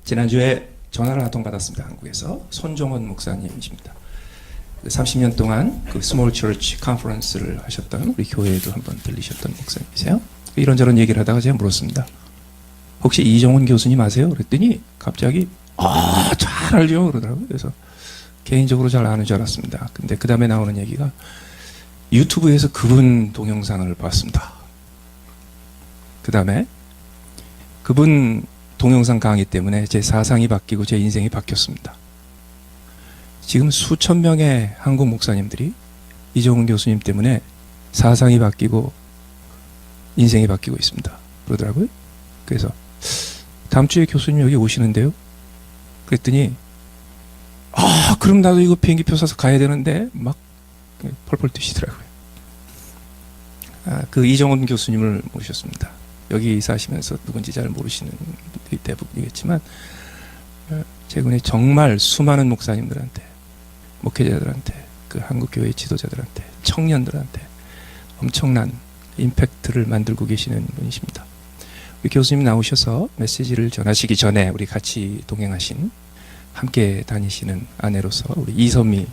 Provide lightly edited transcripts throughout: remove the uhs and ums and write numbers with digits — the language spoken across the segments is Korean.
지난주에 전화를 한 통 받았습니다. 한국에서 손종원 목사님이십니다. 30년 동안 그 스몰 처치 컨퍼런스를 하셨던 우리 교회에도 한번 들리셨던 목사님이세요. 이런저런 얘기를 하다가 제가 물었습니다. 혹시 이종훈 교수님 아세요? 그랬더니 갑자기 잘 알죠 그러더라고요. 그래서 개인적으로 잘 아는 줄 알았습니다. 근데 그 다음에 나오는 얘기가 유튜브에서 그분 동영상을 봤습니다. 그 다음에 그분 동영상 강의 때문에 제 사상이 바뀌고 제 인생이 바뀌었습니다. 지금 수천 명의 한국 목사님들이 이종훈 교수님 때문에 사상이 바뀌고 인생이 바뀌고 있습니다. 그러더라고요. 그래서 다음 주에 교수님 여기 오시는데요. 그랬더니 그럼 나도 이거 비행기표 사서 가야 되는데 막 펄펄 뛰시더라고요. 그 이종훈 교수님을 모셨습니다. 여기 사시면서 누군지 잘 모르시는 분들이 대부분이겠지만 최근에 정말 수많은 목사님들한테, 목회자들한테, 그 한국교회 지도자들한테, 청년들한테 엄청난 임팩트를 만들고 계시는 분이십니다. 우리 교수님 나오셔서 메시지를 전하시기 전에 우리 같이 동행하신, 함께 다니시는 아내로서 우리 이선미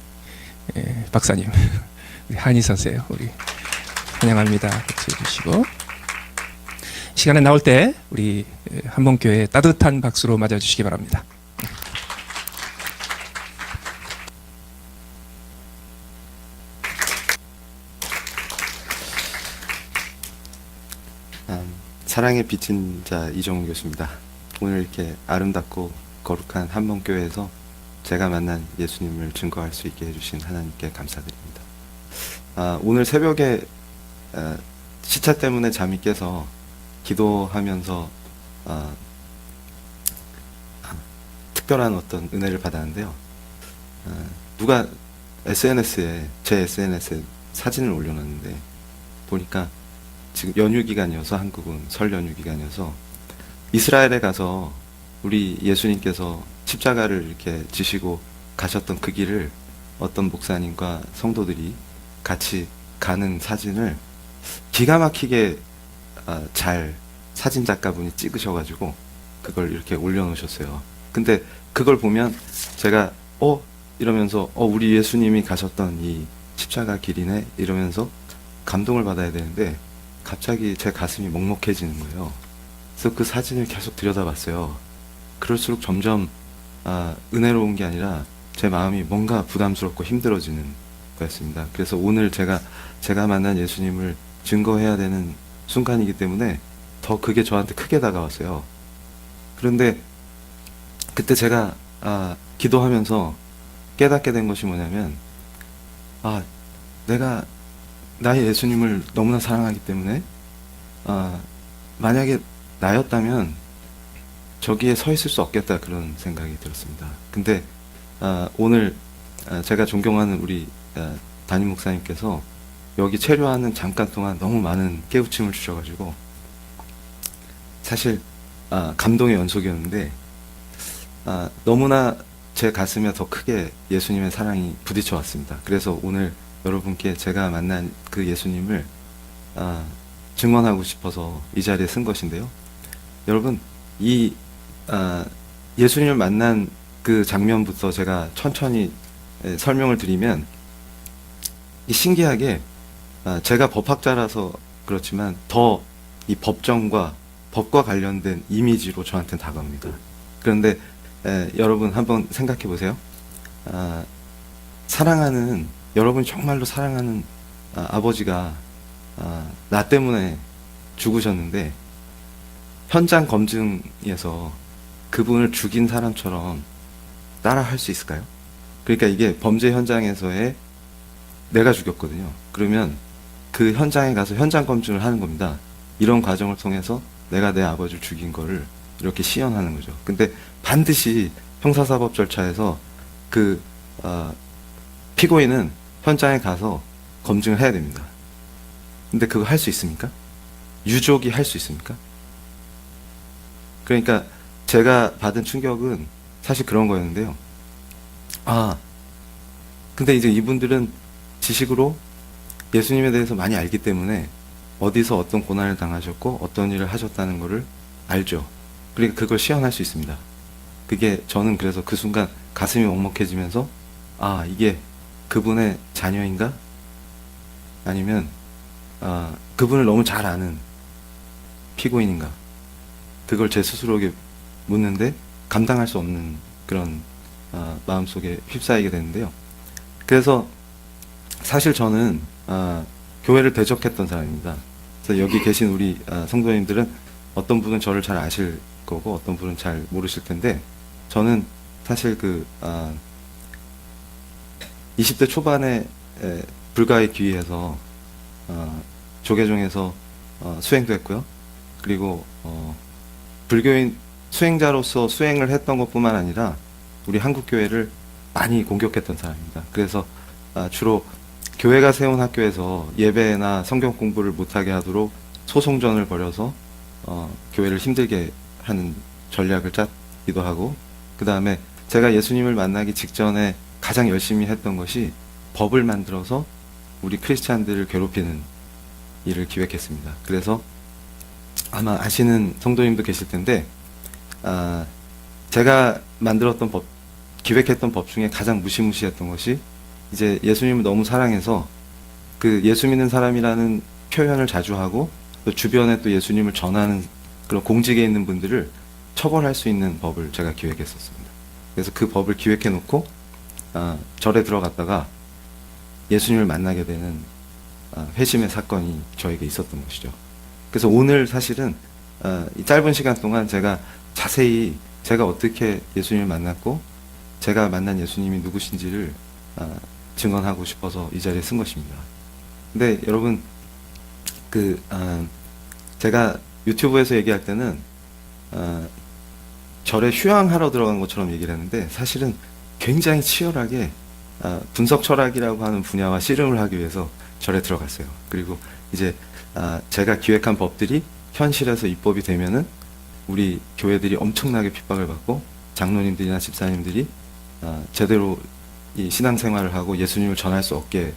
박사님, 우리 한의사세요. 우리 환영합니다. 같이 해주시고, 시간에 나올 때 우리 한번교회 따뜻한 박수로 맞아주시기 바랍니다. 사랑의 비친 자 이종훈 교수입니다. 오늘 이렇게 아름답고 거룩한 한번교회에서 제가 만난 예수님을 증거할 수 있게 해주신 하나님께 감사드립니다. 오늘 새벽에 시차 때문에 잠이 깨서 기도하면서 특별한 어떤 은혜를 받았는데요. 누가 제 SNS에 사진을 올려놨는데 보니까 지금 연휴 기간이어서, 한국은 설 연휴 기간이어서 이스라엘에 가서 우리 예수님께서 십자가를 이렇게 지시고 가셨던 그 길을 어떤 목사님과 성도들이 같이 가는 사진을 기가 막히게 잘 사진 작가분이 찍으셔가지고 그걸 이렇게 올려놓으셨어요. 근데 그걸 보면 제가 이러면서 우리 예수님이 가셨던 이 십자가 길이네 이러면서 감동을 받아야 되는데 갑자기 제 가슴이 먹먹해지는 거예요. 그래서 그 사진을 계속 들여다봤어요. 그럴수록 점점 은혜로운 게 아니라 제 마음이 뭔가 부담스럽고 힘들어지는 거였습니다. 그래서 오늘 제가 만난 예수님을 증거해야 되는 순간이기 때문에 더 그게 저한테 크게 다가왔어요. 그런데 그때 제가 기도하면서 깨닫게 된 것이 뭐냐면 내가 나의 예수님을 너무나 사랑하기 때문에 만약에 나였다면 저기에 서 있을 수 없겠다, 그런 생각이 들었습니다. 근데 오늘 제가 존경하는 우리 담임 목사님께서 여기 체류하는 잠깐 동안 너무 많은 깨우침을 주셔가지고 사실 감동의 연속이었는데 너무나 제 가슴에 더 크게 예수님의 사랑이 부딪혀 왔습니다. 그래서 오늘 여러분께 제가 만난 그 예수님을 증언하고 싶어서 이 자리에 쓴 것인데요. 여러분, 이 예수님을 만난 그 장면부터 제가 천천히 설명을 드리면, 이 신기하게 제가 법학자라서 그렇지만 더 이 법과 관련된 이미지로 저한테는 다가옵니다. 그런데 여러분 한번 생각해 보세요. 여러분이 정말로 사랑하는 아버지가 나 때문에 죽으셨는데 현장 검증에서 그분을 죽인 사람처럼 따라 할 수 있을까요? 그러니까 이게 범죄 현장에서의 내가 죽였거든요. 그러면 그 현장에 가서 현장 검증을 하는 겁니다. 이런 과정을 통해서 내가 내 아버지를 죽인 거를 이렇게 시연하는 거죠. 근데 반드시 형사사법 절차에서 그 피고인은 현장에 가서 검증을 해야 됩니다. 근데 그거 할 수 있습니까? 유족이 할 수 있습니까? 그러니까 제가 받은 충격은 사실 그런 거였는데요. 근데 이제 이분들은 지식으로 예수님에 대해서 많이 알기 때문에 어디서 어떤 고난을 당하셨고 어떤 일을 하셨다는 거를 알죠. 그러니까 그걸 시연할 수 있습니다. 그게 저는 그래서 그 순간 가슴이 먹먹해지면서 아, 이게 그분의 자녀인가? 아니면 그분을 너무 잘 아는 피고인인가? 그걸 제 스스로에게 묻는데 감당할 수 없는 그런 마음속에 휩싸이게 되는데요. 그래서 사실 저는 교회를 대적했던 사람입니다. 그래서 여기 계신 우리 성도님들은 어떤 분은 저를 잘 아실 거고 어떤 분은 잘 모르실 텐데 저는 사실 20대 초반에 불가에 귀의해서 조계종에서 수행도 했고요. 그리고 불교인 수행자로서 수행을 했던 것뿐만 아니라 우리 한국 교회를 많이 공격했던 사람입니다. 그래서 주로 교회가 세운 학교에서 예배나 성경 공부를 못하게 하도록 소송전을 벌여서 교회를 힘들게 하는 전략을 짰기도 하고, 그 다음에 제가 예수님을 만나기 직전에 가장 열심히 했던 것이 법을 만들어서 우리 크리스찬들을 괴롭히는 일을 기획했습니다. 그래서 아마 아시는 성도님도 계실 텐데 제가 만들었던 법, 기획했던 법 중에 가장 무시무시했던 것이 이제 예수님을 너무 사랑해서 그 예수 믿는 사람이라는 표현을 자주 하고 또 주변에 또 예수님을 전하는 그런 공직에 있는 분들을 처벌할 수 있는 법을 제가 기획했었습니다. 그래서 그 법을 기획해 놓고 절에 들어갔다가 예수님을 만나게 되는 회심의 사건이 저에게 있었던 것이죠. 그래서 오늘 사실은 이 짧은 시간 동안 제가 자세히 제가 어떻게 예수님을 만났고 제가 만난 예수님이 누구신지를 증언하고 싶어서 이 자리에 쓴 것입니다. 근데 여러분 제가 유튜브에서 얘기할 때는 절에 휴양하러 들어간 것처럼 얘기를 했는데 사실은 굉장히 치열하게 분석 철학이라고 하는 분야와 씨름을 하기 위해서 절에 들어갔어요. 그리고 이제 제가 기획한 법들이 현실에서 입법이 되면은 우리 교회들이 엄청나게 핍박을 받고 장로님들이나 집사님들이 제대로 이 신앙생활을 하고 예수님을 전할 수 없게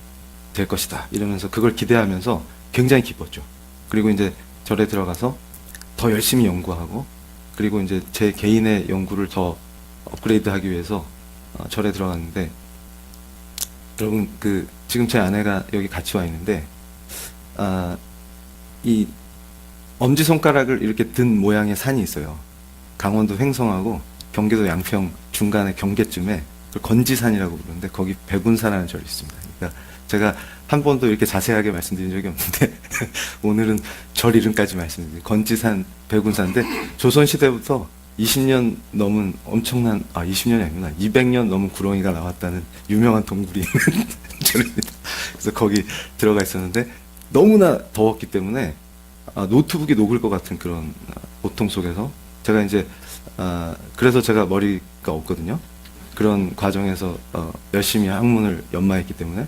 될 것이다 이러면서 그걸 기대하면서 굉장히 기뻤죠. 그리고 이제 절에 들어가서 더 열심히 연구하고 그리고 이제 제 개인의 연구를 더 업그레이드하기 위해서 절에 들어갔는데 여러분 지금 제 아내가 여기 같이 와 있는데 이 엄지손가락을 이렇게 든 모양의 산이 있어요. 강원도 횡성하고 경기도 양평 중간에 경계쯤에 건지산이라고 부르는데 거기 백운사라는 절이 있습니다. 그러니까 제가 한 번도 이렇게 자세하게 말씀드린 적이 없는데 오늘은 절 이름까지 말씀드립니다. 건지산 백운사인데 조선시대부터 20년 넘은 엄청난 20년이 아니구나 200년 넘은 구렁이가 나왔다는 유명한 동굴이 있는 절입니다. 그래서 거기 들어가 있었는데 너무나 더웠기 때문에 노트북이 녹을 것 같은 그런 고통 속에서 제가 이제 그래서 제가 머리가 없거든요. 그런 과정에서 열심히 학문을 연마했기 때문에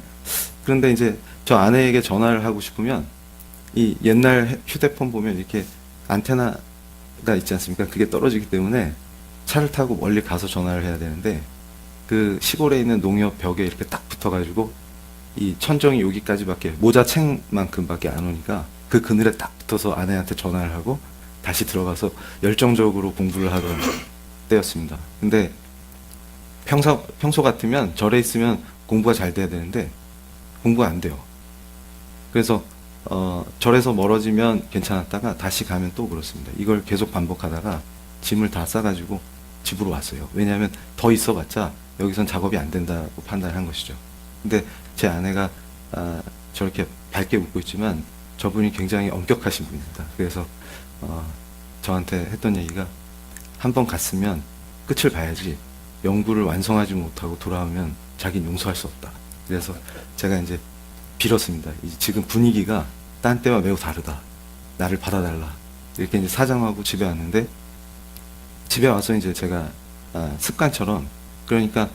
그런데 이제 저 아내에게 전화를 하고 싶으면 이 옛날 휴대폰 보면 이렇게 안테나가 있지 않습니까? 그게 떨어지기 때문에 차를 타고 멀리 가서 전화를 해야 되는데 그 시골에 있는 농협 벽에 이렇게 딱 붙어가지고 이 천정이 여기까지밖에 모자 챙만큼밖에 안 오니까 그 그늘에 딱 붙어서 아내한테 전화를 하고 다시 들어가서 열정적으로 공부를 하던 때였습니다. 근데 평소 같으면 절에 있으면 공부가 잘 돼야 되는데 공부가 안 돼요. 그래서 절에서 멀어지면 괜찮았다가 다시 가면 또 그렇습니다. 이걸 계속 반복하다가 짐을 다 싸가지고 집으로 왔어요. 왜냐하면 더 있어봤자 여기선 작업이 안 된다고 판단한 것이죠. 근데 제 아내가 저렇게 밝게 웃고 있지만 저분이 굉장히 엄격하신 분입니다. 그래서 저한테 했던 얘기가 한 번 갔으면 끝을 봐야지 연구를 완성하지 못하고 돌아오면 자기는 용서할 수 없다. 그래서 제가 이제 빌었습니다. 지금 분위기가 딴 때와 매우 다르다. 나를 받아달라. 이렇게 이제 사정하고 집에 왔는데 집에 와서 이제 제가 습관처럼 그러니까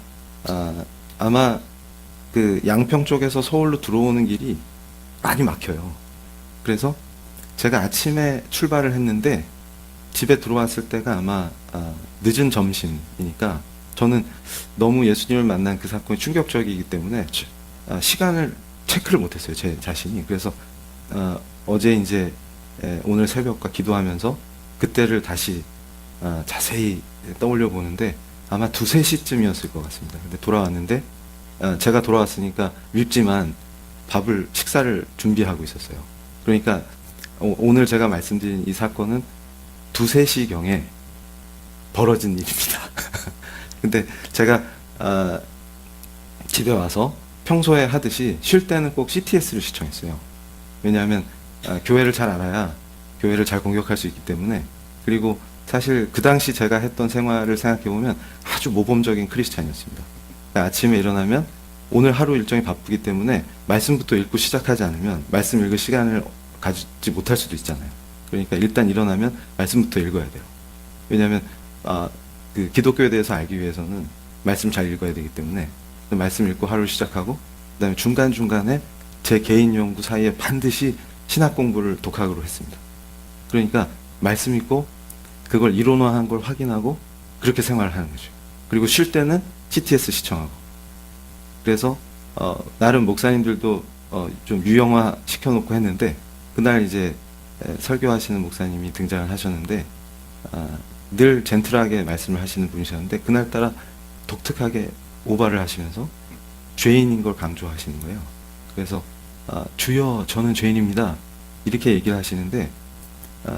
아마 그 양평 쪽에서 서울로 들어오는 길이 많이 막혀요. 그래서 제가 아침에 출발을 했는데 집에 들어왔을 때가 아마 늦은 점심이니까 저는 너무 예수님을 만난 그 사건이 충격적이기 때문에 시간을 체크를 못했어요. 제 자신이. 그래서 어제 이제 오늘 새벽과 기도하면서 그때를 다시 자세히 떠올려 보는데 아마 2-3시쯤이었을 것 같습니다. 근데 돌아왔는데 제가 돌아왔으니까 밉지만 식사를 준비하고 있었어요. 그러니까 오늘 제가 말씀드린 이 사건은 2-3시경에 벌어진 일입니다. 근데 제가 집에 와서 평소에 하듯이 쉴 때는 꼭 CTS를 시청했어요. 왜냐하면 교회를 잘 알아야 교회를 잘 공격할 수 있기 때문에. 그리고 사실 그 당시 제가 했던 생활을 생각해보면 아주 모범적인 크리스찬이었습니다. 그러니까 아침에 일어나면 오늘 하루 일정이 바쁘기 때문에 말씀부터 읽고 시작하지 않으면 말씀 읽을 시간을 가지지 못할 수도 있잖아요. 그러니까 일단 일어나면 말씀부터 읽어야 돼요. 왜냐하면 그 기독교에 대해서 알기 위해서는 말씀 잘 읽어야 되기 때문에 말씀 읽고 하루를 시작하고, 그 다음에 중간중간에 제 개인 연구 사이에 반드시 신학 공부를 독학으로 했습니다. 그러니까 말씀 읽고 그걸 이론화한 걸 확인하고 그렇게 생활을 하는 거죠. 그리고 쉴 때는 CTS 시청하고. 그래서 나름 목사님들도 좀 유형화 시켜놓고 했는데, 그날 이제 설교하시는 목사님이 등장을 하셨는데 늘 젠틀하게 말씀을 하시는 분이셨는데 그날따라 독특하게 오바를 하시면서 죄인인 걸 강조하시는 거예요. 그래서 주여 저는 죄인입니다 이렇게 얘기를 하시는데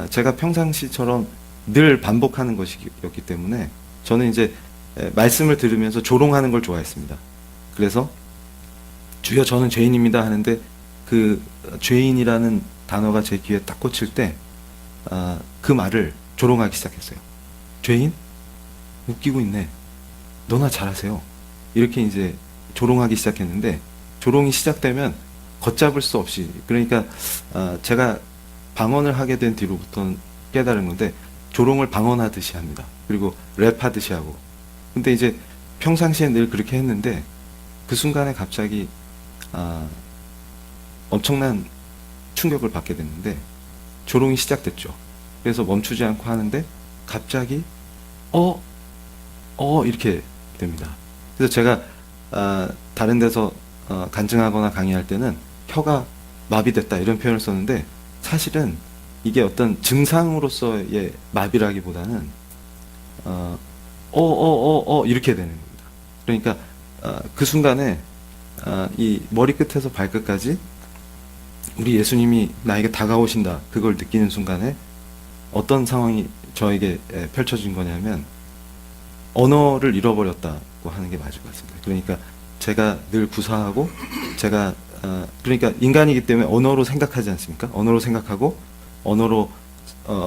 제가 평상시처럼 늘 반복하는 것이었기 때문에 저는 이제 말씀을 들으면서 조롱하는 걸 좋아했습니다. 그래서 주여 저는 죄인입니다 하는데 그 죄인이라는 단어가 제 귀에 딱 꽂힐 때 그 말을 조롱하기 시작했어요. 죄인? 웃기고 있네. 너나 잘하세요. 이렇게 이제 조롱하기 시작했는데, 조롱이 시작되면 걷잡을 수 없이, 그러니까 제가 방언을 하게 된 뒤로부터는 깨달은 건데 조롱을 방언하듯이 합니다. 그리고 랩하듯이 하고. 근데 이제 평상시에 늘 그렇게 했는데 그 순간에 갑자기 엄청난 충격을 받게 됐는데 조롱이 시작됐죠. 그래서 멈추지 않고 하는데 갑자기 이렇게 됩니다. 그래서 제가 다른 데서 간증하거나 강의할 때는 혀가 마비됐다 이런 표현을 썼는데 사실은 이게 어떤 증상으로서의 마비라기보다는 이렇게 되는 겁니다. 그러니까 그 순간에 이 머리끝에서 발끝까지 우리 예수님이 나에게 다가오신다 그걸 느끼는 순간에 어떤 상황이 저에게 펼쳐진 거냐면 언어를 잃어버렸다고 하는 게 맞을 것 같습니다. 그러니까 제가 늘 구사하고 제가 그러니까 인간이기 때문에 언어로 생각하지 않습니까? 언어로 생각하고 언어로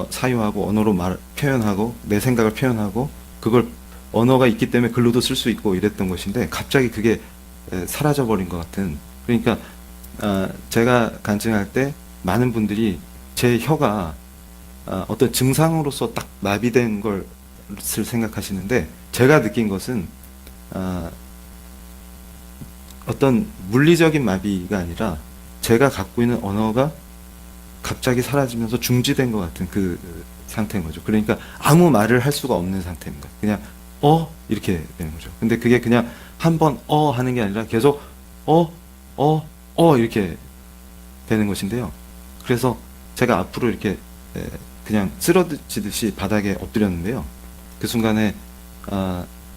사유하고 언어로 표현하고 내 생각을 표현하고 그걸 언어가 있기 때문에 글로도 쓸 수 있고 이랬던 것인데 갑자기 그게 사라져버린 것 같은. 그러니까 제가 간증할 때 많은 분들이 제 혀가 어떤 증상으로서 딱 마비된 것을 생각하시는데 제가 느낀 것은 어떤 물리적인 마비가 아니라 제가 갖고 있는 언어가 갑자기 사라지면서 중지된 것 같은 그 상태인 거죠. 그러니까 아무 말을 할 수가 없는 상태입니다. 그냥 이렇게 되는 거죠. 근데 그게 그냥 한 번 하는 게 아니라 계속 이렇게 되는 것인데요. 그래서 제가 앞으로 이렇게 그냥 쓰러지듯이 바닥에 엎드렸는데요. 그 순간에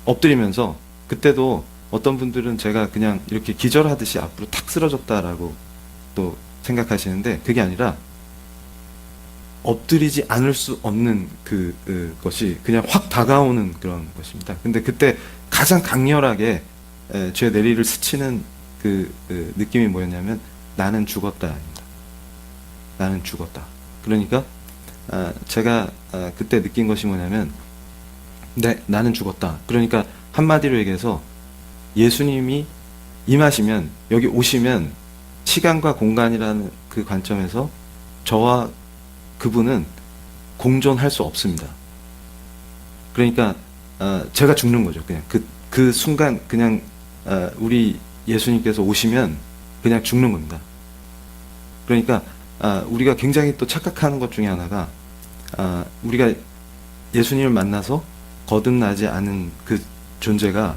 엎드리면서 그때도 어떤 분들은 제가 그냥 이렇게 기절하듯이 앞으로 탁 쓰러졌다라고 또 생각하시는데 그게 아니라 엎드리지 않을 수 없는 것이 그냥 확 다가오는 그런 것입니다. 근데 그때 가장 강렬하게 제 내리를 스치는 그 느낌이 뭐였냐면 나는 죽었다입니다. 나는 죽었다. 그러니까 제가 그때 느낀 것이 뭐냐면 나는 죽었다. 그러니까 한마디로 얘기해서 예수님이 임하시면 여기 오시면 시간과 공간이라는 그 관점에서 저와 그분은 공존할 수 없습니다. 그러니까 제가 죽는 거죠. 그냥 그 순간 그냥 우리 예수님께서 오시면 그냥 죽는 겁니다. 그러니까 우리가 굉장히 또 착각하는 것 중에 하나가 우리가 예수님을 만나서 거듭나지 않은 그 존재가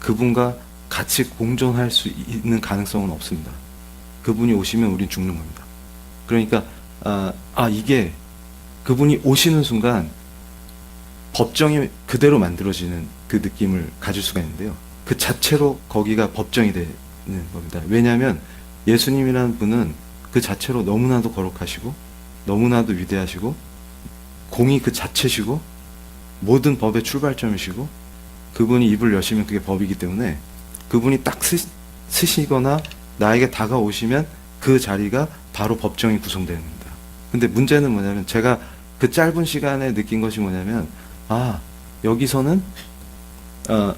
그분과 같이 공존할 수 있는 가능성은 없습니다. 그분이 오시면 우린 죽는 겁니다. 그러니까 이게 그분이 오시는 순간 법정이 그대로 만들어지는 그 느낌을 가질 수가 있는데요. 그 자체로 거기가 법정이 되는 겁니다. 왜냐하면 예수님이라는 분은 그 자체로 너무나도 거룩하시고 너무나도 위대하시고 공이 그 자체시고 모든 법의 출발점이시고 그분이 입을 여시면 그게 법이기 때문에 그분이 딱 쓰시거나 나에게 다가오시면 그 자리가 바로 법정이 구성되는 겁니다. 근데 문제는 뭐냐면 제가 그 짧은 시간에 느낀 것이 뭐냐면 여기서는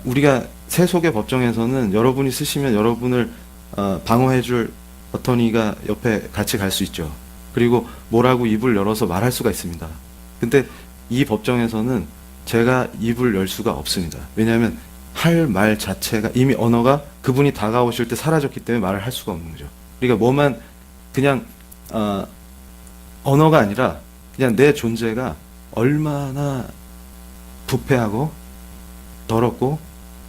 우리가 세속의 법정에서는 여러분이 쓰시면 여러분을 방어해줄 어터니가 옆에 같이 갈 수 있죠. 그리고 뭐라고 입을 열어서 말할 수가 있습니다. 근데 이 법정에서는 제가 입을 열 수가 없습니다. 왜냐하면 할 말 자체가 이미 언어가 그분이 다가오실 때 사라졌기 때문에 말을 할 수가 없는 거죠. 그러니까 뭐만 그냥 언어가 아니라 그냥 내 존재가 얼마나 부패하고 더럽고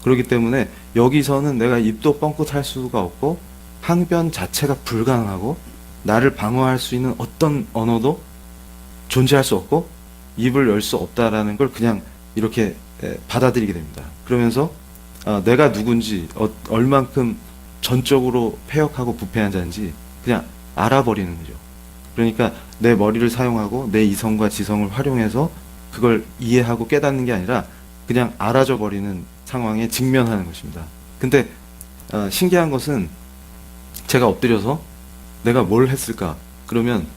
그렇기 때문에 여기서는 내가 입도 뻥끗할 수가 없고 항변 자체가 불가능하고 나를 방어할 수 있는 어떤 언어도 존재할 수 없고 입을 열 수 없다라는 걸 그냥 이렇게 받아들이게 됩니다. 그러면서 내가 누군지 얼만큼 전적으로 폐역하고 부패한 자인지 그냥 알아버리는 거죠. 그러니까 내 머리를 사용하고 내 이성과 지성을 활용해서 그걸 이해하고 깨닫는 게 아니라 그냥 알아져 버리는 상황에 직면하는 것입니다. 근데 신기한 것은 제가 엎드려서 내가 뭘 했을까? 그러면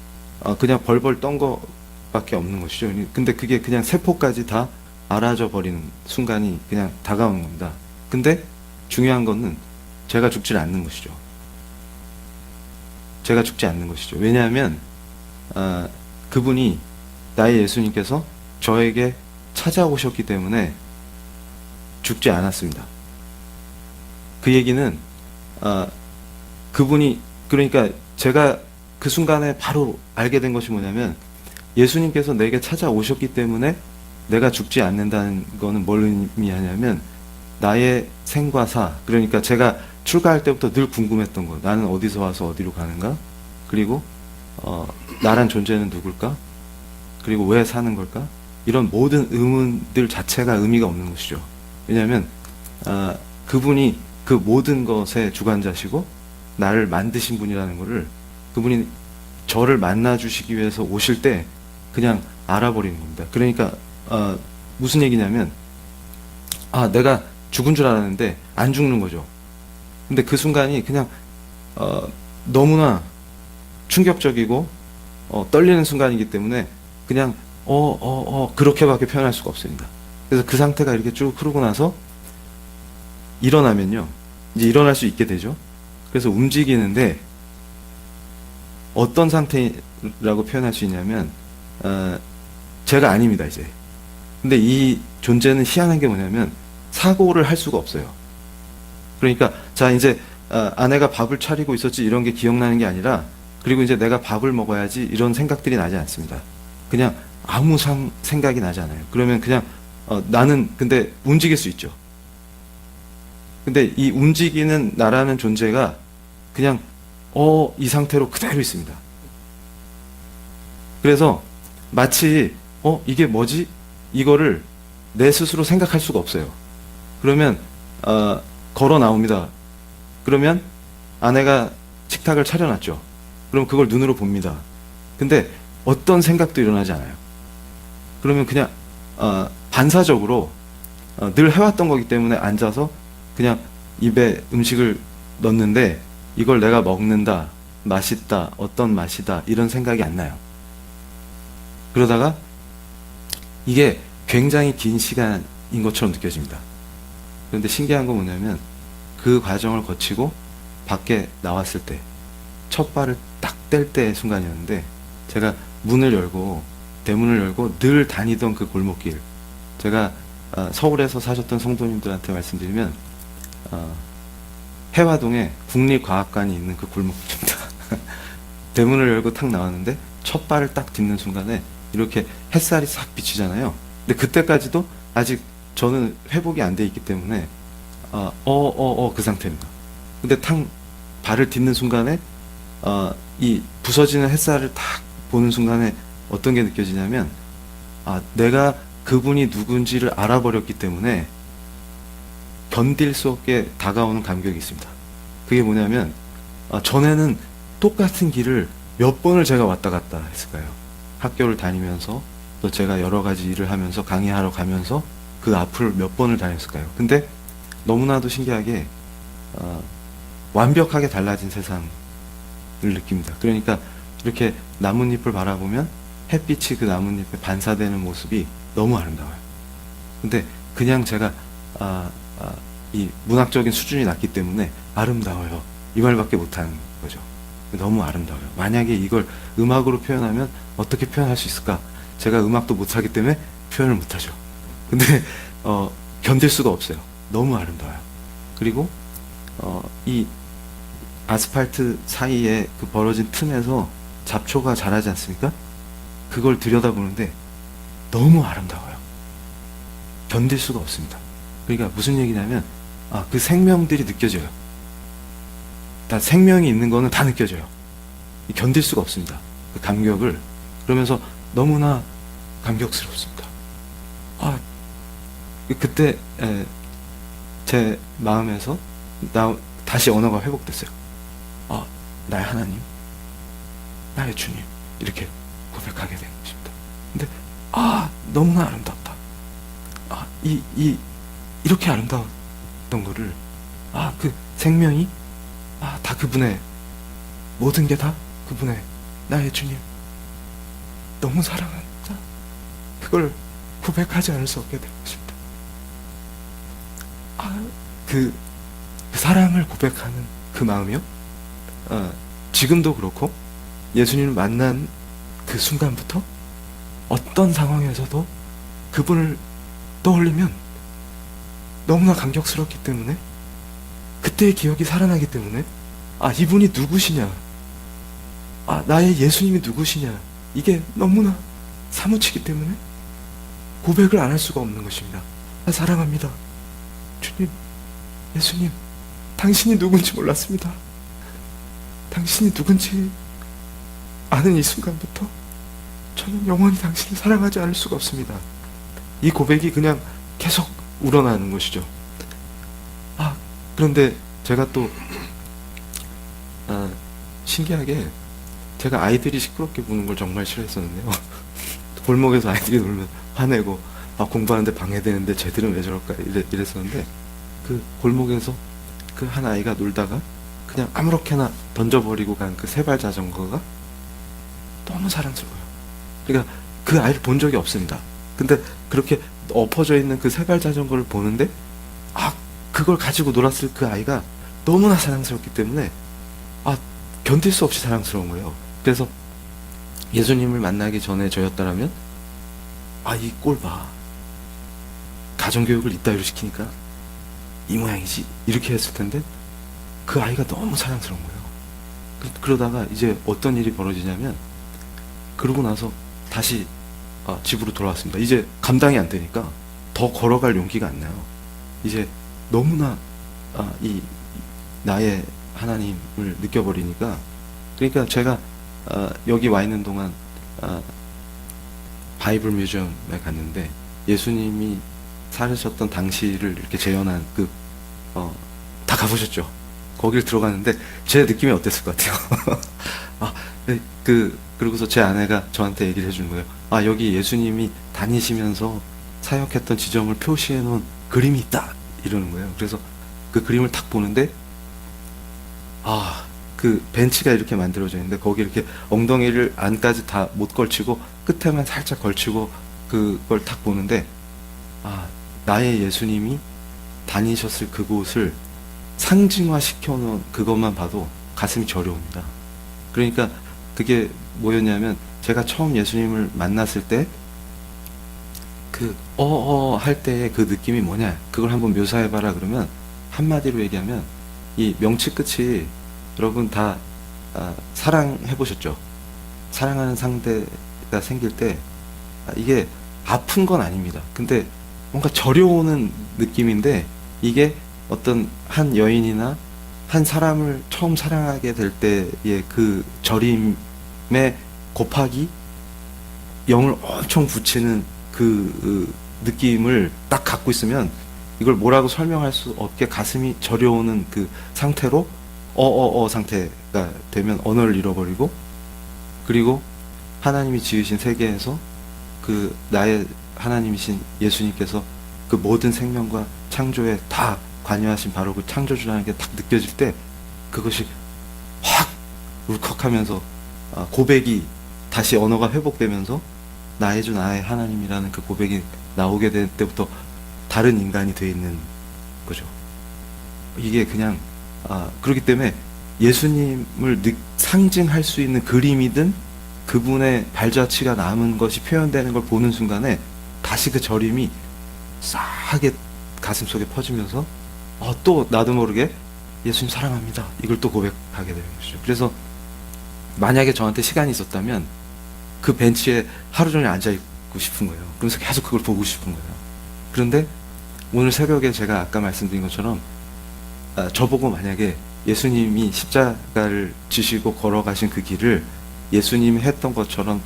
그냥 벌벌 떤 거밖에 없는 것이죠. 근데 그게 그냥 세포까지 다 알아져 버리는 순간이 그냥 다가오는 겁니다. 근데 중요한 거는 제가 죽지 않는 것이죠. 제가 죽지 않는 것이죠. 왜냐하면 그분이 나의 예수님께서 저에게 찾아오셨기 때문에 죽지 않았습니다. 그 얘기는 그분이 그러니까 제가 그 순간에 바로 알게 된 것이 뭐냐면 예수님께서 내게 찾아오셨기 때문에 내가 죽지 않는다는 거는 뭘 의미하냐면 나의 생과 사 그러니까 제가 출가할 때부터 늘 궁금했던 거 나는 어디서 와서 어디로 가는가 그리고 나란 존재는 누굴까 그리고 왜 사는 걸까 이런 모든 의문들 자체가 의미가 없는 것이죠. 왜냐하면 그분이 그 모든 것의 주관자시고 나를 만드신 분이라는 것을 그분이 저를 만나 주시기 위해서 오실 때 그냥 알아버리는 겁니다. 그러니까 무슨 얘기냐면 내가 죽은 줄 알았는데 안 죽는 거죠. 근데 그 순간이 그냥 너무나 충격적이고 떨리는 순간이기 때문에 그냥 그렇게밖에 표현할 수가 없습니다. 그래서 그 상태가 이렇게 쭉 흐르고 나서 일어나면요 이제 일어날 수 있게 되죠. 그래서 움직이는데 어떤 상태라고 표현할 수 있냐면 제가 아닙니다 이제. 근데 이 존재는 희한한 게 뭐냐면 사고를 할 수가 없어요. 그러니까 자 이제 아내가 밥을 차리고 있었지 이런 게 기억나는 게 아니라 그리고 이제 내가 밥을 먹어야지 이런 생각들이 나지 않습니다. 그냥 아무 생각이 나지 않아요. 그러면 그냥 나는 근데 움직일 수 있죠. 근데 이 움직이는 나라는 존재가 그냥 이 상태로 그대로 있습니다. 그래서 마치 이게 뭐지? 이거를 내 스스로 생각할 수가 없어요. 그러면 걸어 나옵니다. 그러면 아내가 식탁을 차려놨죠. 그럼 그걸 눈으로 봅니다. 근데 어떤 생각도 일어나지 않아요. 그러면 그냥 반사적으로 늘 해왔던 거기 때문에 앉아서 그냥 입에 음식을 넣는데 이걸 내가 먹는다, 맛있다, 어떤 맛이다 이런 생각이 안 나요. 그러다가 이게 굉장히 긴 시간인 것처럼 느껴집니다. 그런데 신기한 건 뭐냐면 그 과정을 거치고 밖에 나왔을 때 첫 발을 딱 뗄 때의 순간이었는데 제가 대문을 열고 늘 다니던 그 골목길 제가 서울에서 사셨던 성도님들한테 말씀드리면 해화동에 국립과학관이 있는 그 골목길입니다. 대문을 열고 탁 나왔는데 첫 발을 딱 딛는 순간에 이렇게 햇살이 싹 비치잖아요. 근데 그때까지도 아직 저는 회복이 안 돼 있기 때문에 그 상태입니다. 근데 탁 발을 딛는 순간에 이 부서지는 햇살을 딱 보는 순간에 어떤 게 느껴지냐면 내가 그분이 누군지를 알아버렸기 때문에 견딜 수 없게 다가오는 감격이 있습니다. 그게 뭐냐면 전에는 똑같은 길을 몇 번을 제가 왔다 갔다 했을까요? 학교를 다니면서 또 제가 여러 가지 일을 하면서 강의하러 가면서 그 앞을 몇 번을 다녔을까요? 근데 너무나도 신기하게 완벽하게 달라진 세상을 느낍니다. 그러니까 이렇게 나뭇잎을 바라보면 햇빛이 그 나뭇잎에 반사되는 모습이 너무 아름다워요. 근데 그냥 제가 이 문학적인 수준이 낮기 때문에 아름다워요, 이 말밖에 못하는 거죠. 너무 아름다워요. 만약에 이걸 음악으로 표현하면 어떻게 표현할 수 있을까? 제가 음악도 못하기 때문에 표현을 못하죠. 근데 견딜 수가 없어요. 너무 아름다워요. 그리고 이 아스팔트 사이에 그 벌어진 틈에서 잡초가 자라지 않습니까? 그걸 들여다보는데 너무 아름다워요. 견딜 수가 없습니다. 그러니까 무슨 얘기냐면 그 생명들이 느껴져요. 다 생명이 있는 거는 다 느껴져요. 견딜 수가 없습니다. 그 감격을. 그러면서 너무나 감격스럽습니다. 그때 제 마음에서 다시 언어가 회복됐어요. 나의 하나님, 나의 주님, 이렇게 고백하게 된 것입니다. 근데 너무나 아름답다. 이렇게 아름다웠던 거를 그 생명이 다 그분의, 모든 게 다 그분의, 나의 주님, 너무 사랑한다, 그걸 고백하지 않을 수 없게 된 것입니다. 그 사랑을 고백하는 그 마음이요, 지금도 그렇고 예수님을 만난 그 순간부터 어떤 상황에서도 그분을 떠올리면 너무나 감격스럽기 때문에, 그때의 기억이 살아나기 때문에 이분이 누구시냐, 나의 예수님이 누구시냐, 이게 너무나 사무치기 때문에 고백을 안 할 수가 없는 것입니다. 사랑합니다, 주님, 예수님, 당신이 누군지 몰랐습니다. 당신이 누군지 아는 이 순간부터 저는 영원히 당신을 사랑하지 않을 수가 없습니다. 이 고백이 그냥 계속 우러나는 것이죠. 그런데 제가 또 신기하게 제가 아이들이 시끄럽게 구는 걸 정말 싫어했었는데요. 골목에서 아이들이 놀면 화내고 공부하는데 방해되는데 쟤들은 왜 저럴까 이랬었는데, 그 골목에서 그 한 아이가 놀다가 그냥 아무렇게나 던져버리고 간 그 세발 자전거가 너무 사랑스러워요. 그러니까 그 아이를 본 적이 없습니다. 근데 그렇게 엎어져 있는 그 세발 자전거를 보는데 그걸 가지고 놀았을 그 아이가 너무나 사랑스럽기 때문에 견딜 수 없이 사랑스러운 거예요. 그래서 예수님을 만나기 전에 저였다라면 이 꼴 봐, 가정교육을 이따위로 시키니까 이 모양이지, 이렇게 했을 텐데 그 아이가 너무 사랑스러운 거예요. 그러다가 이제 어떤 일이 벌어지냐면, 그러고 나서 다시 집으로 돌아왔습니다. 이제 감당이 안 되니까 더 걸어갈 용기가 안 나요. 이제 너무나 이 나의 하나님을 느껴버리니까. 그러니까 제가 여기 와 있는 동안 바이블 뮤지엄에 갔는데, 예수님이 살으셨던 당시를 이렇게 재현한 다 가보셨죠? 거길 들어갔는데 제 느낌이 어땠을 것 같아요? 그러고서 제 아내가 저한테 얘기를 해주는 거예요. 여기 예수님이 다니시면서 사역했던 지점을 표시해 놓은 그림이 있다, 이러는 거예요. 그래서 그 그림을 딱 보는데 그 벤치가 이렇게 만들어져 있는데, 거기 이렇게 엉덩이를 안까지 다 못 걸치고 끝에만 살짝 걸치고 그걸 딱 보는데, 나의 예수님이 다니셨을 그곳을 상징화 시켜놓은 그것만 봐도 가슴이 저려옵니다. 그러니까 그게 뭐였냐면, 제가 처음 예수님을 만났을 때 그 할 때의 그 느낌이 뭐냐, 그걸 한번 묘사해봐라 그러면, 한마디로 얘기하면 이 명치 끝이, 여러분 다 사랑해보셨죠? 사랑하는 상대가 생길 때 이게 아픈 건 아닙니다. 근데 뭔가 저려오는 느낌인데, 이게 어떤 한 여인이나 한 사람을 처음 사랑하게 될 때의 그 저림에 곱하기 0을 엄청 붙이는 느낌을 딱 갖고 있으면 이걸 뭐라고 설명할 수 없게 가슴이 저려오는 그 상태로 상태가 되면 언어를 잃어버리고, 그리고 하나님이 지으신 세계에서 그 나의 하나님이신 예수님께서 그 모든 생명과 창조에 다 관여하신 바로 그 창조주라는 게 딱 느껴질 때 그것이 확 울컥하면서 고백이 다시 언어가 회복되면서 나의 주 나의 하나님이라는 그 고백이 나오게 될 때부터 다른 인간이 되어 있는 거죠. 이게 그냥 그렇기 때문에 예수님을 상징할 수 있는 그림이든 그분의 발자취가 남은 것이 표현되는 걸 보는 순간에 다시 그 저림이 싸하게 가슴속에 퍼지면서 또 나도 모르게 예수님 사랑합니다, 이걸 또 고백하게 되는 것이죠. 그래서 만약에 저한테 시간이 있었다면 그 벤치에 하루 종일 앉아있고 싶은 거예요. 그러면서 계속 그걸 보고 싶은 거예요. 그런데 오늘 새벽에 제가 아까 말씀드린 것처럼 저보고 만약에 예수님이 십자가를 지시고 걸어가신 그 길을 예수님이 했던 것처럼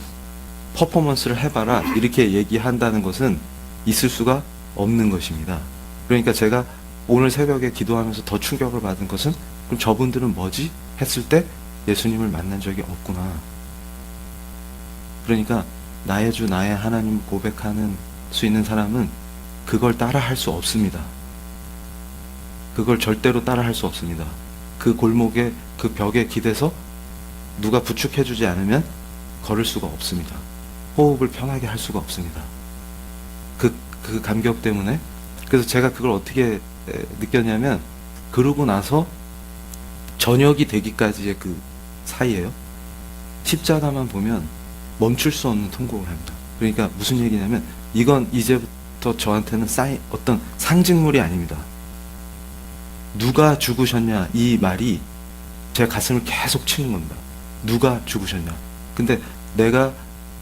퍼포먼스를 해봐라 이렇게 얘기한다는 것은 있을 수가 없는 것입니다. 그러니까 제가 오늘 새벽에 기도하면서 더 충격을 받은 것은, 그럼 저분들은 뭐지? 했을 때 예수님을 만난 적이 없구나. 그러니까 나의 주 나의 하나님 고백하는 수 있는 사람은 그걸 따라 할 수 없습니다. 그걸 절대로 따라 할 수 없습니다. 그 골목에 그 벽에 기대서 누가 부축해주지 않으면 걸을 수가 없습니다. 호흡을 편하게 할 수가 없습니다. 그 감격 때문에. 그래서 제가 그걸 어떻게 느꼈냐면, 그러고 나서 저녁이 되기까지의 그 사이에요, 십자가만 보면 멈출 수 없는 통곡을 합니다. 그러니까 무슨 얘기냐면, 이건 이제부터 저한테는 어떤 상징물이 아닙니다. 누가 죽으셨냐, 이 말이 제 가슴을 계속 치는 겁니다. 누가 죽으셨냐. 근데 내가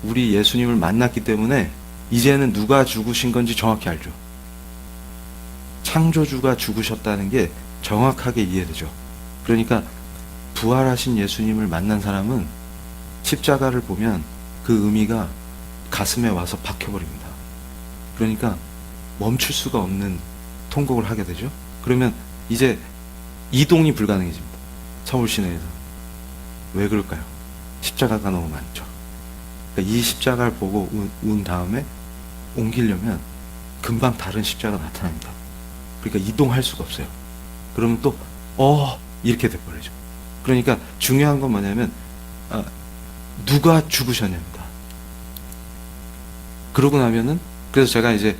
우리 예수님을 만났기 때문에 이제는 누가 죽으신 건지 정확히 알죠. 창조주가 죽으셨다는 게 정확하게 이해되죠. 그러니까 부활하신 예수님을 만난 사람은 십자가를 보면 그 의미가 가슴에 와서 박혀버립니다. 그러니까 멈출 수가 없는 통곡을 하게 되죠. 그러면 이제 이동이 불가능해집니다. 서울 시내에서. 왜 그럴까요? 십자가가 너무 많죠. 그러니까 이 십자가를 보고 운 다음에 옮기려면 금방 다른 십자가가 나타납니다. 그러니까 이동할 수가 없어요. 그러면 또 이렇게 돼버리죠. 그러니까 중요한 건 뭐냐면 누가 죽으셨냐입니다. 그러고 나면은, 그래서 제가 이제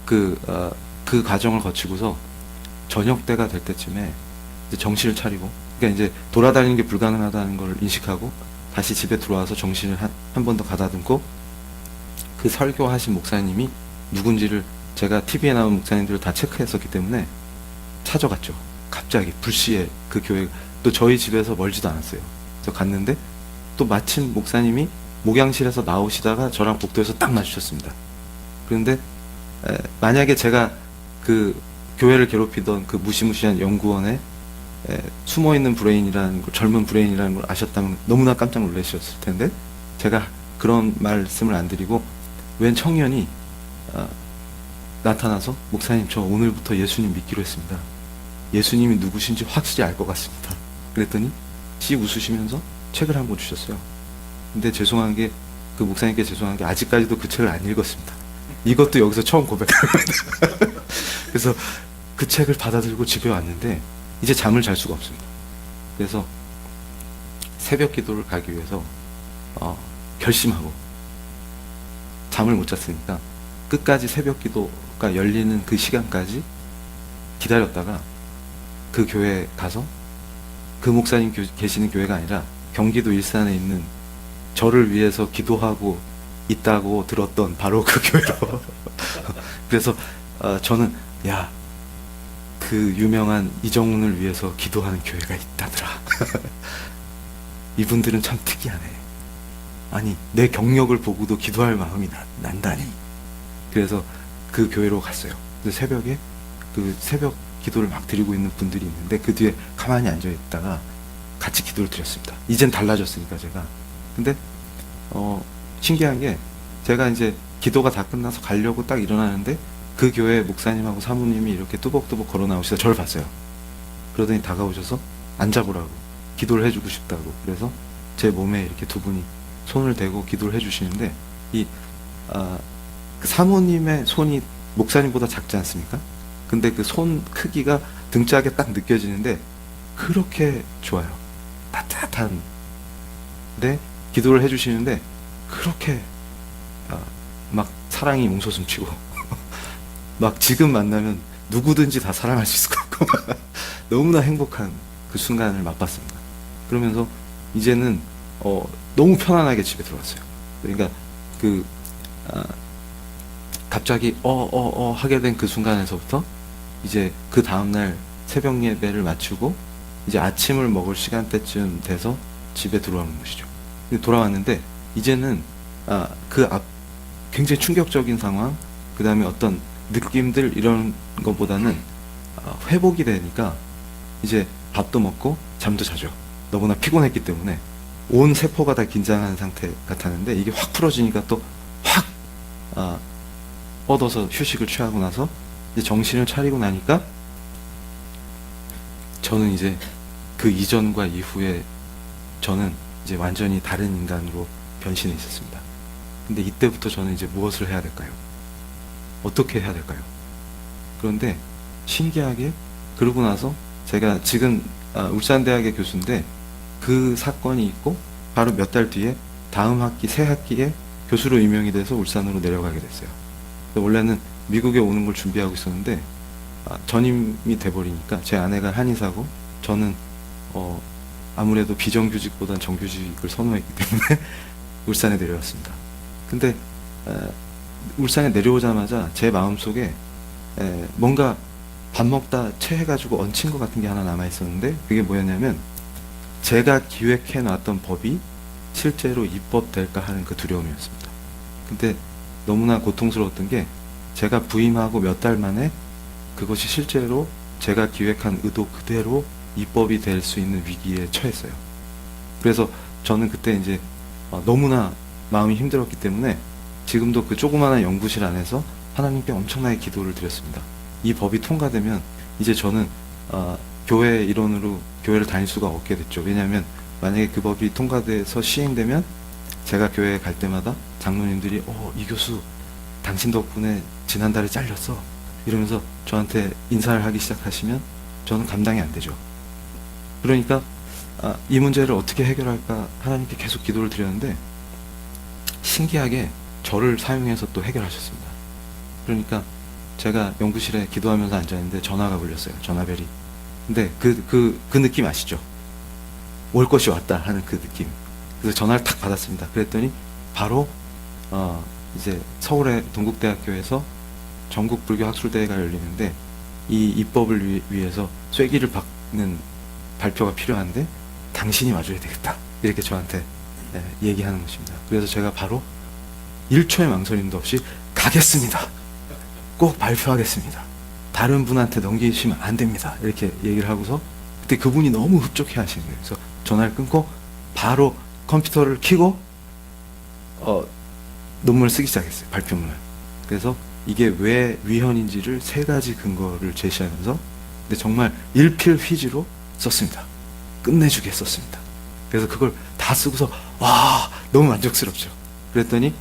그 과정을 거치고서 저녁 때가 될 때쯤에 이제 정신을 차리고, 그러니까 이제 돌아다니는 게 불가능하다는 걸 인식하고 다시 집에 들어와서 정신을 한 번 더 가다듬고, 그 설교하신 목사님이 누군지를 제가 TV에 나온 목사님들을 다 체크했었기 때문에 찾아갔죠. 갑자기 불시에 그 교회, 또 저희 집에서 멀지도 않았어요. 그래서 갔는데 또 마침 목사님이 목양실에서 나오시다가 저랑 복도에서 딱 마주쳤습니다. 그런데 만약에 제가 그 교회를 괴롭히던 그 무시무시한 연구원에 숨어있는 브레인이라는 걸, 젊은 브레인이라는 걸 아셨다면 너무나 깜짝 놀라셨을 텐데, 제가 그런 말씀을 안 드리고 웬 청년이 나타나서, 목사님 저 오늘부터 예수님 믿기로 했습니다. 예수님이 누구신지 확실히 알 것 같습니다. 그랬더니 씩 웃으시면서 책을 한 권 주셨어요. 근데 죄송한 게, 그 목사님께 죄송한 게 아직까지도 그 책을 안 읽었습니다. 이것도 여기서 처음 고백합니다. 그래서 그 책을 받아들고 집에 왔는데 이제 잠을 잘 수가 없습니다. 그래서 새벽 기도를 가기 위해서 결심하고, 잠을 못 잤으니까 끝까지 새벽 기도가 열리는 그 시간까지 기다렸다가 그 교회에 가서, 그 목사님 계시는 교회가 아니라 경기도 일산에 있는 저를 위해서 기도하고 있다고 들었던 바로 그 교회로 그래서 저는 그 유명한 이정훈을 위해서 기도하는 교회가 있다더라. 이분들은 참 특이하네. 아니, 내 경력을 보고도 기도할 마음이 난다니. 그래서 그 교회로 갔어요. 그래서 새벽에 그 새벽 기도를 막 드리고 있는 분들이 있는데 그 뒤에 가만히 앉아 있다가 같이 기도를 드렸습니다. 이젠 달라졌으니까 제가. 근데 신기한 게, 제가 이제 기도가 다 끝나서 가려고 딱 일어나는데 그 교회 목사님하고 사모님이 이렇게 뚜벅뚜벅 걸어 나오시다 저를 봤어요. 그러더니 다가오셔서 앉아보라고 기도를 해주고 싶다고. 그래서 제 몸에 이렇게 두 분이 손을 대고 기도를 해주시는데 그 사모님의 손이 목사님보다 작지 않습니까? 근데 그 손 크기가 등짝에 딱 느껴지는데 그렇게 좋아요. 따뜻한. 데 기도를 해주시는데 그렇게 막 사랑이 몽솟음치고 막 지금 만나면 누구든지 다 사랑할 수 있을 것 같고 너무나 행복한 그 순간을 맛봤습니다. 그러면서 이제는 너무 편안하게 집에 들어왔어요. 그러니까 그 갑자기 하게 된 그 순간에서부터 이제 그 다음날 새벽 예배를 마치고 이제 아침을 먹을 시간대쯤 돼서 집에 들어오는 것이죠. 근데 돌아왔는데 이제는 굉장히 충격적인 상황, 그 다음에 어떤 느낌들 이런 것보다는 회복이 되니까 이제 밥도 먹고 잠도 자죠. 너무나 피곤했기 때문에 온 세포가 다 긴장한 상태 같았는데 이게 확 풀어지니까 또 확 뻗어서 휴식을 취하고 나서 이제 정신을 차리고 나니까 저는 이제 그 이전과 이후에 저는 이제 완전히 다른 인간으로 변신해 있었습니다. 근데 이때부터 저는 이제 무엇을 해야 될까요? 어떻게 해야 될까요? 그런데 신기하게 그러고 나서 제가 지금 울산대학의 교수인데 그 사건이 있고 바로 몇 달 뒤에 다음 학기 새 학기에 교수로 임명이 돼서 울산으로 내려가게 됐어요. 원래는 미국에 오는 걸 준비하고 있었는데 전임이 돼버리니까 제 아내가 한의사고 저는 아무래도 비정규직보단 정규직을 선호했기 때문에 울산에 내려왔습니다. 근데 울산에 내려오자마자 제 마음속에 뭔가 밥 먹다 체해가지고 얹힌 것 같은 게 하나 남아있었는데 그게 뭐였냐면 제가 기획해 놨던 법이 실제로 입법될까 하는 그 두려움이었습니다. 근데 너무나 고통스러웠던 게 제가 부임하고 몇 달 만에 그것이 실제로 제가 기획한 의도 그대로 입법이 될 수 있는 위기에 처했어요. 그래서 저는 그때 이제 너무나 마음이 힘들었기 때문에 지금도 그 조그마한 연구실 안에서 하나님께 엄청나게 기도를 드렸습니다. 이 법이 통과되면 이제 저는 교회 일원으로 교회를 다닐 수가 없게 됐죠. 왜냐하면 만약에 그 법이 통과돼서 시행되면 제가 교회에 갈 때마다 장로님들이 이 교수 당신 덕분에 지난달에 잘렸어 이러면서 저한테 인사를 하기 시작하시면 저는 감당이 안 되죠. 그러니까 이 문제를 어떻게 해결할까 하나님께 계속 기도를 드렸는데 신기하게 저를 사용해서 또 해결하셨습니다. 그러니까 제가 연구실에 기도하면서 앉아있는데 전화가 걸렸어요. 전화벨이. 근데 그 느낌 아시죠? 올 것이 왔다 하는 그 느낌. 그래서 전화를 탁 받았습니다. 그랬더니 바로 이제 서울의 동국대학교에서 전국 불교 학술대회가 열리는데 이 입법을 위해서 쐐기를 박는 발표가 필요한데 당신이 와줘야 되겠다. 이렇게 저한테 얘기하는 것입니다. 그래서 제가 바로 1초의 망설임도 없이 가겠습니다. 꼭 발표하겠습니다. 다른 분한테 넘기시면 안 됩니다. 이렇게 얘기를 하고서 그때 그분이 너무 흡족해 하시는 거예요. 그래서 전화를 끊고 바로 컴퓨터를 켜고 논문을 쓰기 시작했어요. 발표문을. 그래서 이게 왜 위헌인지를 3가지 근거를 제시하면서 근데 정말 일필휘지로 썼습니다. 끝내주게 썼습니다. 그래서 그걸 다 쓰고서 와 너무 만족스럽죠. 그랬더니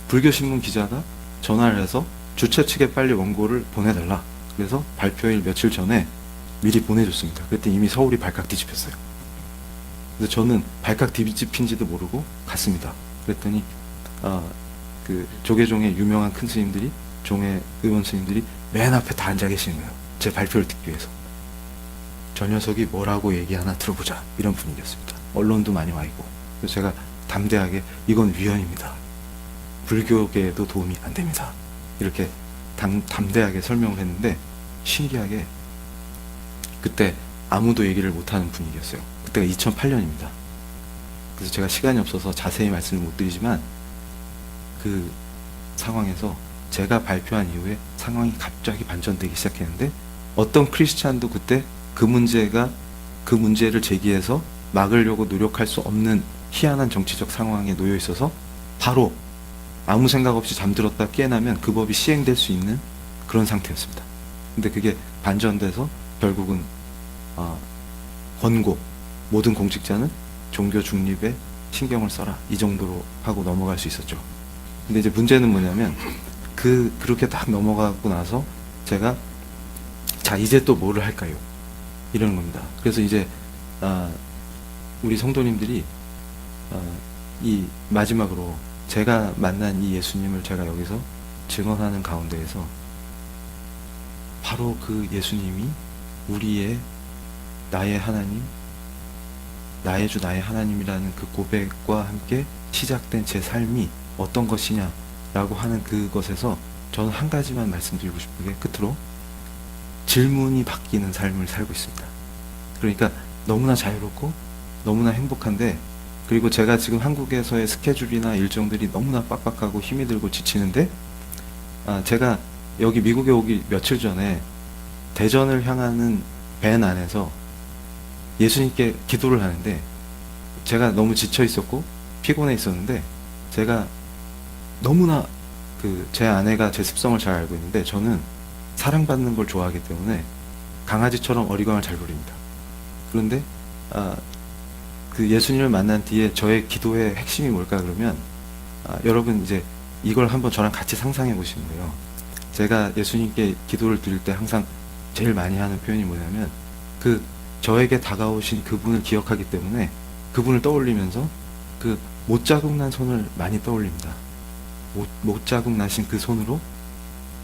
불교신문 기자가 전화를 해서 주최 측에 빨리 원고를 보내달라. 그래서 발표일 며칠 전에 미리 보내줬습니다. 그랬더니 이미 서울이 발칵 뒤집혔어요. 그래서 저는 발칵 뒤집힌지도 모르고 갔습니다. 그랬더니 그 조계종의 유명한 큰 스님들이 종의 의원 스님들이 맨 앞에 다 앉아 계시는 거예요. 제 발표를 듣기 위해서. 저 녀석이 뭐라고 얘기하나 들어보자 이런 분위기였습니다. 언론도 많이 와 있고. 그래서 제가 담대하게 이건 위헌입니다. 불교계에도 도움이 안 됩니다. 이렇게 담대하게 설명을 했는데 신기하게 그때 아무도 얘기를 못하는 분위기였어요. 그때가 2008년입니다. 그래서 제가 시간이 없어서 자세히 말씀을 못 드리지만 그 상황에서 제가 발표한 이후에 상황이 갑자기 반전되기 시작했는데 어떤 크리스찬도 그때 그 문제를 제기해서 막으려고 노력할 수 없는 희한한 정치적 상황에 놓여 있어서 바로 아무 생각 없이 잠들었다 깨어나면 그 법이 시행될 수 있는 그런 상태였습니다. 근데 그게 반전돼서 결국은 권고, 모든 공직자는 종교 중립에 신경을 써라, 이 정도로 하고 넘어갈 수 있었죠. 근데 이제 문제는 뭐냐면 그렇게 딱 넘어가고 나서 제가 자 이제 또 뭐를 할까요? 이러는 겁니다. 그래서 이제 우리 성도님들이 이 마지막으로 제가 만난 이 예수님을 제가 여기서 증언하는 가운데에서 바로 그 예수님이 우리의 나의 하나님, 나의 주 나의 하나님이라는 그 고백과 함께 시작된 제 삶이 어떤 것이냐라고 하는 그것에서 저는 한 가지만 말씀드리고 싶은 게 끝으로 질문이 바뀌는 삶을 살고 있습니다. 그러니까 너무나 자유롭고 너무나 행복한데, 그리고 제가 지금 한국에서의 스케줄이나 일정들이 너무나 빡빡하고 힘이 들고 지치는데 제가 여기 미국에 오기 며칠 전에 대전을 향하는 밴 안에서 예수님께 기도를 하는데 제가 너무 지쳐 있었고 피곤해 있었는데 제가 너무나 제 아내가 제 습성을 잘 알고 있는데 저는 사랑받는 걸 좋아하기 때문에 강아지처럼 어리광을 잘 부립니다. 그런데 그 예수님을 만난 뒤에 저의 기도의 핵심이 뭘까 그러면 여러분 이제 이걸 한번 저랑 같이 상상해 보시는 거예요. 제가 예수님께 기도를 드릴 때 항상 제일 많이 하는 표현이 뭐냐면 저에게 다가오신 그분을 기억하기 때문에 그분을 떠올리면서 그 못자국 난 손을 많이 떠올립니다. 못자국 나신 그 손으로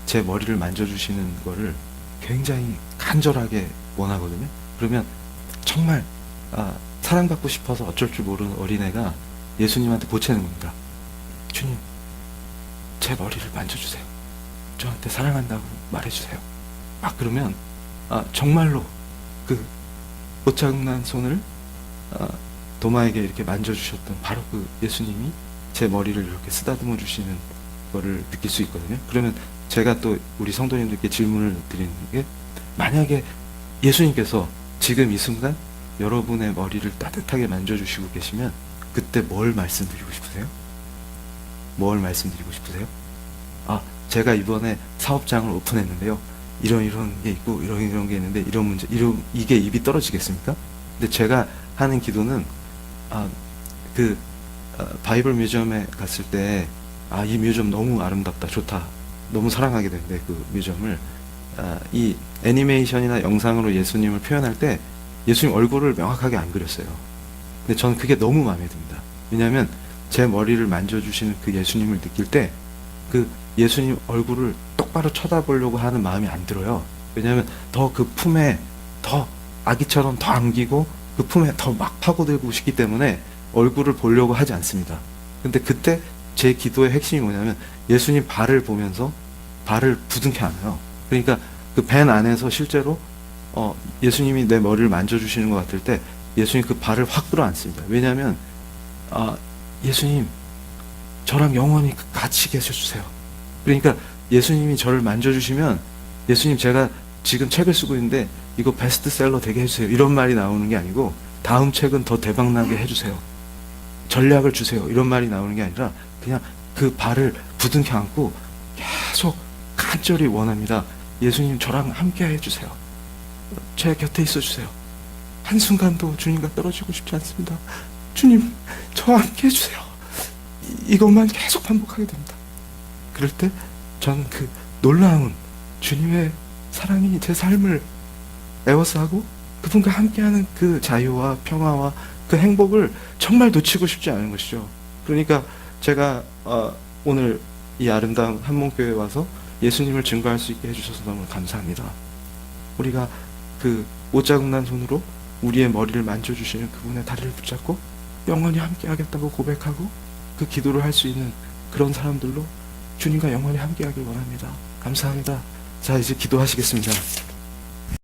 제 머리를 만져주시는 거를 굉장히 간절하게 원하거든요. 그러면 정말 사랑받고 싶어서 어쩔 줄 모르는 어린애가 예수님한테 보채는 겁니다. 주님, 제 머리를 만져주세요. 저한테 사랑한다고 말해주세요. 막 그러면 정말로 그 못자국난 손을 도마에게 이렇게 만져주셨던 바로 그 예수님이 제 머리를 이렇게 쓰다듬어 주시는 거를 느낄 수 있거든요. 그러면 제가 또 우리 성도님들께 질문을 드리는 게, 만약에 예수님께서 지금 이 순간 여러분의 머리를 따뜻하게 만져주시고 계시면 그때 뭘 말씀드리고 싶으세요? 뭘 말씀드리고 싶으세요? 제가 이번에 사업장을 오픈했는데요. 이런 게 있고 이런 게 있는데 이런 문제, 이게 입이 떨어지겠습니까? 근데 제가 하는 기도는 바이블 뮤지엄에 갔을 때 이 뮤지엄 너무 아름답다, 좋다, 너무 사랑하게 되는데 그 뮤지엄을 이 애니메이션이나 영상으로 예수님을 표현할 때 예수님 얼굴을 명확하게 안 그렸어요. 근데 저는 그게 너무 마음에 듭니다. 왜냐하면 제 머리를 만져주시는 그 예수님을 느낄 때 그 예수님 얼굴을 똑바로 쳐다보려고 하는 마음이 안 들어요. 왜냐하면 더 그 품에 더 아기처럼 더 안기고 그 품에 더 막 파고들고 싶기 때문에 얼굴을 보려고 하지 않습니다. 근데 그때 제 기도의 핵심이 뭐냐면 예수님 발을 보면서 발을 부둥켜 안아요. 그러니까 그 밴 안에서 실제로 예수님이 내 머리를 만져주시는 것 같을 때 예수님 그 발을 확 끌어안습니다. 왜냐하면 예수님 저랑 영원히 같이 계셔주세요. 그러니까 예수님이 저를 만져주시면 예수님 제가 지금 책을 쓰고 있는데 이거 베스트셀러 되게 해주세요, 이런 말이 나오는 게 아니고 다음 책은 더 대박나게 해주세요, 전략을 주세요, 이런 말이 나오는 게 아니라 그냥 그 발을 부둥켜 안고 계속 간절히 원합니다. 예수님 저랑 함께 해주세요. 제 곁에 있어주세요. 한순간도 주님과 떨어지고 싶지 않습니다. 주님 저와 함께 해주세요. 이것만 계속 반복하게 됩니다. 그럴 때 저는 그 놀라운 주님의 사랑이 제 삶을 에워싸고 그분과 함께하는 그 자유와 평화와 그 행복을 정말 놓치고 싶지 않은 것이죠. 그러니까 제가 오늘 이 아름다운 한몽교회에 와서 예수님을 증거할 수 있게 해주셔서 너무 감사합니다. 우리가 그 못자국난 손으로 우리의 머리를 만져주시는 그분의 다리를 붙잡고 영원히 함께 하겠다고 고백하고 그 기도를 할 수 있는 그런 사람들로 주님과 영원히 함께 하길 원합니다. 감사합니다. 자, 이제 기도하시겠습니다.